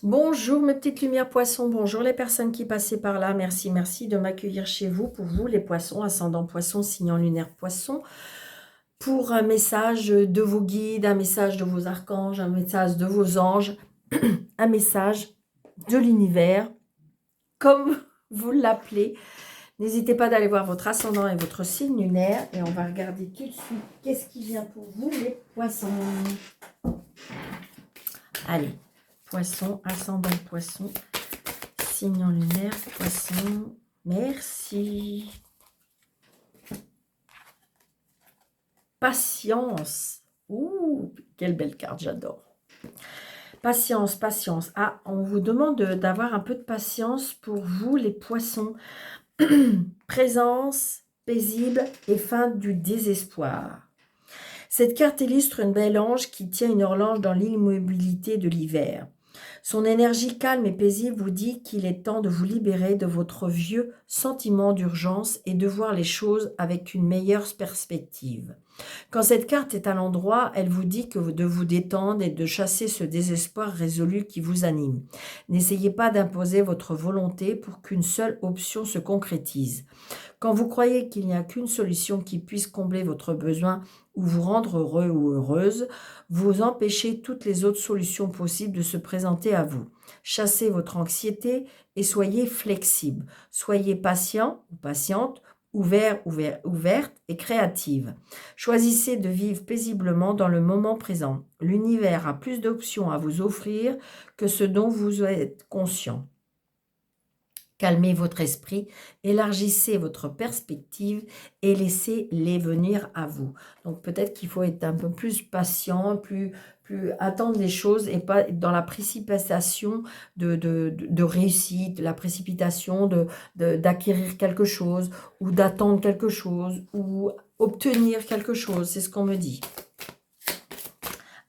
Bonjour mes petites lumières poissons, bonjour les personnes qui passaient par là, merci de m'accueillir chez vous, pour vous les poissons, ascendant poisson, signe lunaire poisson, pour un message de vos guides, un message de vos archanges, un message de vos anges, un message de l'univers, comme vous l'appelez. N'hésitez pas d'aller voir votre ascendant et votre signe lunaire et on va regarder tout de suite qu'est-ce qui vient pour vous les poissons. Allez. Poisson, ascendant poisson, signe en lunaire, poisson, merci. Patience, ouh, quelle belle carte, j'adore. Patience, patience. Ah, on vous demande d'avoir un peu de patience pour vous, les poissons. Présence paisible et fin du désespoir. Cette carte illustre une belle ange qui tient une horloge dans l'immobilité de l'hiver. Son énergie calme et paisible vous dit qu'il est temps de vous libérer de votre vieux sentiment d'urgence et de voir les choses avec une meilleure perspective. Quand cette carte est à l'endroit, elle vous dit que de vous détendre et de chasser ce désespoir résolu qui vous anime. N'essayez pas d'imposer votre volonté pour qu'une seule option se concrétise. Quand vous croyez qu'il n'y a qu'une solution qui puisse combler votre besoin ou vous rendre heureux ou heureuse, vous empêchez toutes les autres solutions possibles de se présenter à vous. Chassez votre anxiété et soyez flexible. Soyez patient ou patiente, ouverte et créative. Choisissez de vivre paisiblement dans le moment présent. L'univers a plus d'options à vous offrir que ce dont vous êtes conscient. Calmez votre esprit, élargissez votre perspective et laissez-les venir à vous. Donc peut-être qu'il faut être un peu plus patient, plus attendre les choses et pas dans la précipitation de réussite, la précipitation d'acquérir quelque chose ou d'attendre quelque chose ou obtenir quelque chose. C'est ce qu'on me dit.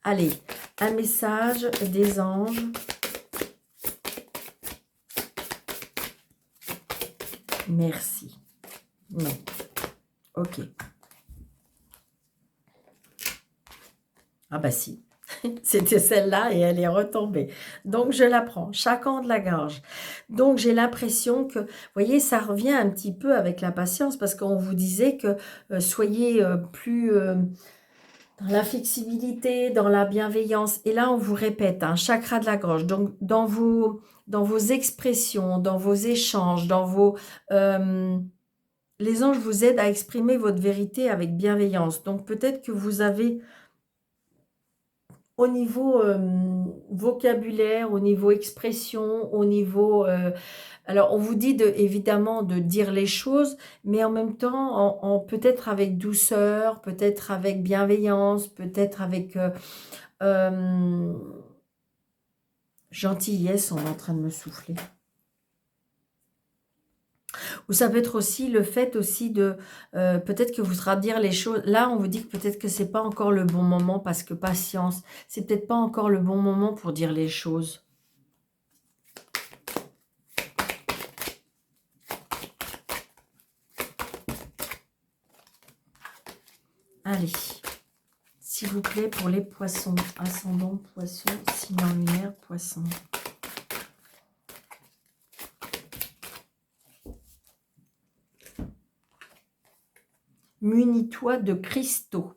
Allez, un message des anges. Merci. Non. Ok. Ah bah si. C'était celle-là et elle est retombée. Donc, je la prends. Chacun de la gorge. Donc, j'ai l'impression que, vous voyez, ça revient un petit peu avec la patience parce qu'on vous disait que soyez plus dans la flexibilité, dans la bienveillance. Et là, on vous répète, un chakra de la gorge. Donc, dans vos expressions, dans vos échanges, dans vos... les anges vous aident à exprimer votre vérité avec bienveillance. Donc, peut-être que vous avez, au niveau vocabulaire, au niveau expression, au niveau... alors, on vous dit évidemment de dire les choses, mais en même temps, peut-être avec douceur, peut-être avec bienveillance, peut-être avec gentillesse. On est en train de me souffler. Ou ça peut être aussi le fait aussi de, peut-être que vous voudra dire les choses. Là, on vous dit que peut-être que c'est pas encore le bon moment parce que patience, c'est peut-être pas encore le bon moment pour dire les choses. Allez, s'il vous plaît, pour les poissons, ascendant poisson, signe en lumière, poisson. Munis-toi de cristaux.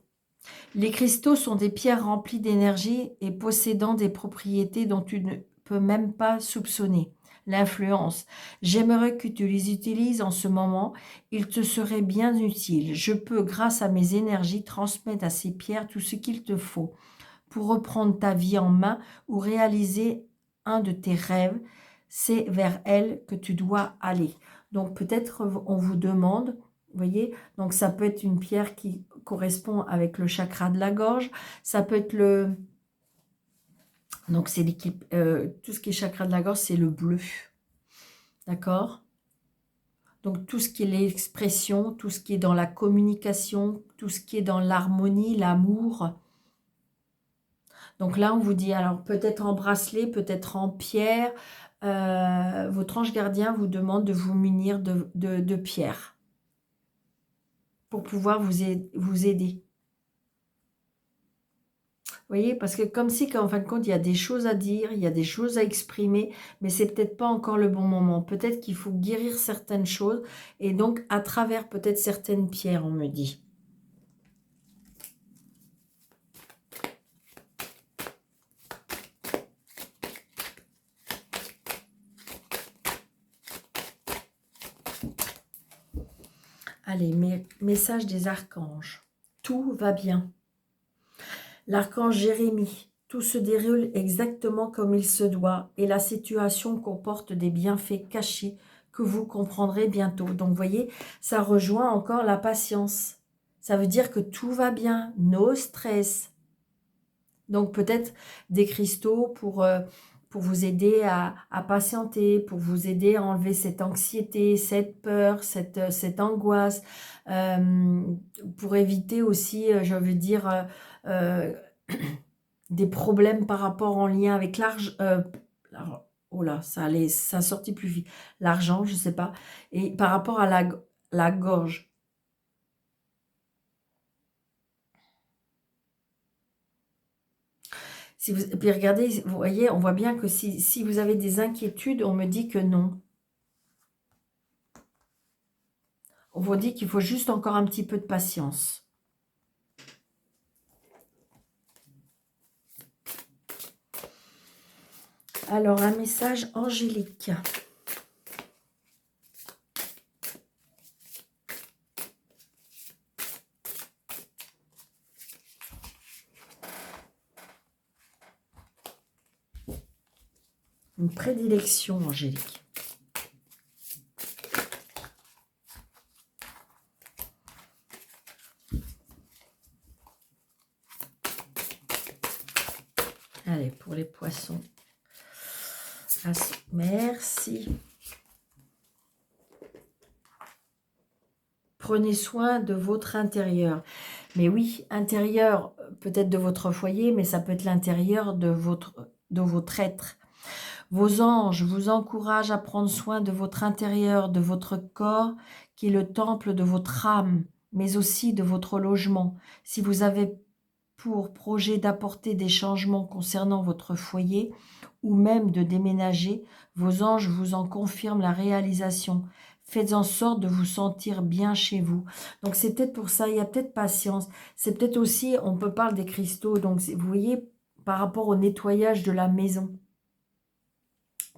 Les cristaux sont des pierres remplies d'énergie et possédant des propriétés dont tu ne peux même pas soupçonner. L'influence. J'aimerais que tu les utilises en ce moment. Il te serait bien utile. Je peux, grâce à mes énergies, transmettre à ces pierres tout ce qu'il te faut pour reprendre ta vie en main ou réaliser un de tes rêves. C'est vers elles que tu dois aller. Donc peut-être on vous demande... Vous voyez, donc ça peut être une pierre qui correspond avec le chakra de la gorge. Ça peut être le... Donc c'est l'équipe... tout ce qui est chakra de la gorge, c'est le bleu. D'accord? Donc tout ce qui est l'expression, tout ce qui est dans la communication, tout ce qui est dans l'harmonie, l'amour. Donc là, on vous dit, alors peut-être en bracelet, peut-être en pierre. Votre ange gardien vous demande de vous munir de pierres pour pouvoir vous aider. voyez, parce que comme si, qu'en fin de compte, il y a des choses à dire, il y a des choses à exprimer, mais c'est peut-être pas encore le bon moment. Peut-être qu'il faut guérir certaines choses, et donc à travers peut-être certaines pierres, on me dit. Allez, message des archanges. Tout va bien. L'archange Jérémie. Tout se déroule exactement comme il se doit et la situation comporte des bienfaits cachés que vous comprendrez bientôt. Donc, vous voyez, ça rejoint encore la patience. Ça veut dire que tout va bien, no stress. Donc, peut-être des cristaux pour vous aider à patienter, pour vous aider à enlever cette anxiété, cette peur, cette angoisse, euh, pour éviter aussi, je veux dire, euh, des problèmes par rapport en lien avec l'argent. Oh là, ça sortit plus vite. L'argent, je sais pas. Et par rapport à la gorge. Si vous, et puis regardez, vous voyez, on voit bien que si vous avez des inquiétudes, on me dit que non. On vous dit qu'il faut juste encore un petit peu de patience. Alors, un message angélique. Une prédilection angélique. Allez, pour les poissons. Merci. Prenez soin de votre intérieur. Mais oui, intérieur, peut-être de votre foyer, mais ça peut être l'intérieur de votre être. Vos anges vous encouragent à prendre soin de votre intérieur, de votre corps, qui est le temple de votre âme, mais aussi de votre logement. Si vous avez pour projet d'apporter des changements concernant votre foyer ou même de déménager, vos anges vous en confirment la réalisation. Faites en sorte de vous sentir bien chez vous. Donc c'est peut-être pour ça, il y a peut-être patience. C'est peut-être aussi, on peut parler des cristaux, donc vous voyez, par rapport au nettoyage de la maison.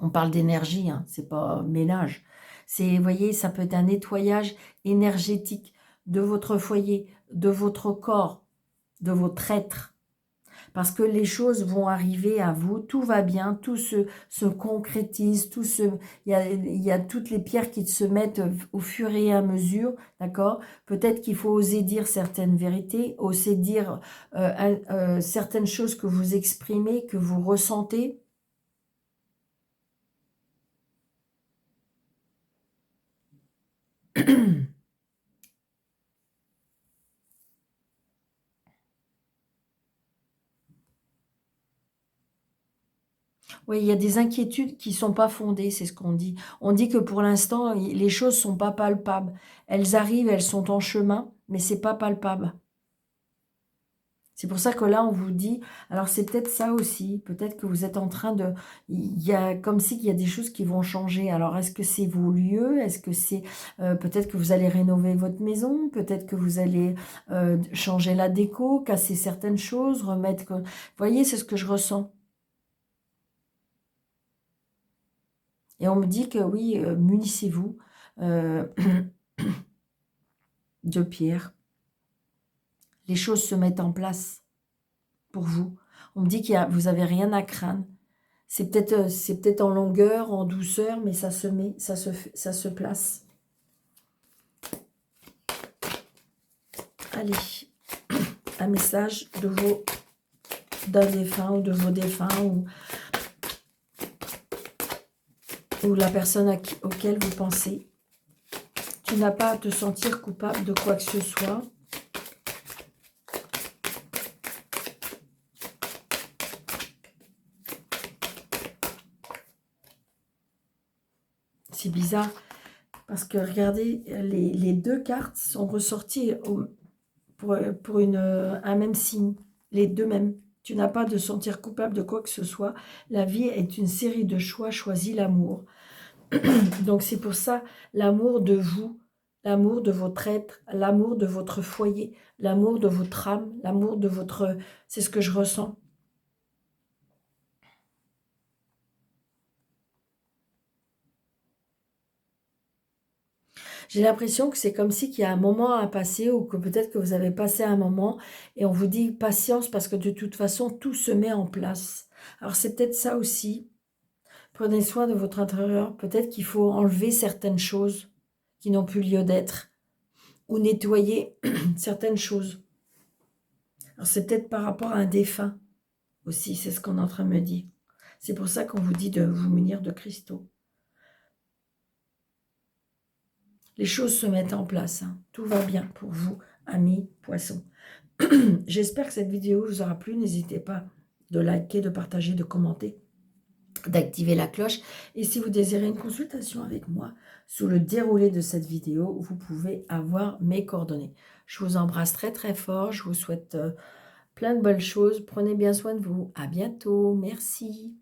On parle d'énergie, hein, c'est pas ménage. C'est, vous voyez, ça peut être un nettoyage énergétique de votre foyer, de votre corps, de votre être. Parce que les choses vont arriver à vous, tout va bien, tout se concrétise, il y a toutes les pierres qui se mettent au fur et à mesure, d'accord? Peut-être qu'il faut oser dire certaines vérités, oser dire certaines choses que vous exprimez, que vous ressentez. Oui, il y a des inquiétudes qui ne sont pas fondées, c'est ce qu'on dit. On dit que pour l'instant, les choses ne sont pas palpables. Elles arrivent, elles sont en chemin, mais ce n'est pas palpable. C'est pour ça que là, on vous dit, alors c'est peut-être ça aussi, peut-être que vous êtes en train de, il y a comme si il y a des choses qui vont changer. Alors, est-ce que c'est vos lieux? Est-ce que c'est, peut-être que vous allez rénover votre maison? Peut-être que vous allez changer la déco, casser certaines choses, remettre... Vous voyez, c'est ce que je ressens. Et on me dit que oui, munissez-vous euh, de pierre. Les choses se mettent en place pour vous. On me dit que vous n'avez rien à craindre. C'est peut-être en longueur, en douceur, mais ça se met, ça se place. Allez, un message d'un défunt ou de vos défunts ou la personne auquel vous pensez. Tu n'as pas à te sentir coupable de quoi que ce soit. C'est bizarre parce que regardez, les deux cartes sont ressorties pour un même signe, les deux mêmes. Tu n'as pas de sentir coupable de quoi que ce soit. La vie est une série de choix. Choisis l'amour. Donc c'est pour ça, l'amour de vous, l'amour de votre être, l'amour de votre foyer, l'amour de votre âme, l'amour de votre... C'est ce que je ressens. J'ai l'impression que c'est comme si qu'il y a un moment à passer ou que peut-être que vous avez passé un moment et on vous dit patience parce que de toute façon, tout se met en place. Alors c'est peut-être ça aussi. Prenez soin de votre intérieur. Peut-être qu'il faut enlever certaines choses qui n'ont plus lieu d'être ou nettoyer certaines choses. Alors c'est peut-être par rapport à un défunt aussi, c'est ce qu'on est en train de me dire. C'est pour ça qu'on vous dit de vous munir de cristaux. Les choses se mettent en place, hein. Tout va bien pour vous, amis poissons. J'espère que cette vidéo vous aura plu. N'hésitez pas de liker, de partager, de commenter, d'activer la cloche. Et si vous désirez une consultation avec moi, sous le déroulé de cette vidéo, vous pouvez avoir mes coordonnées. Je vous embrasse très très fort. Je vous souhaite plein de bonnes choses. Prenez bien soin de vous. À bientôt. Merci.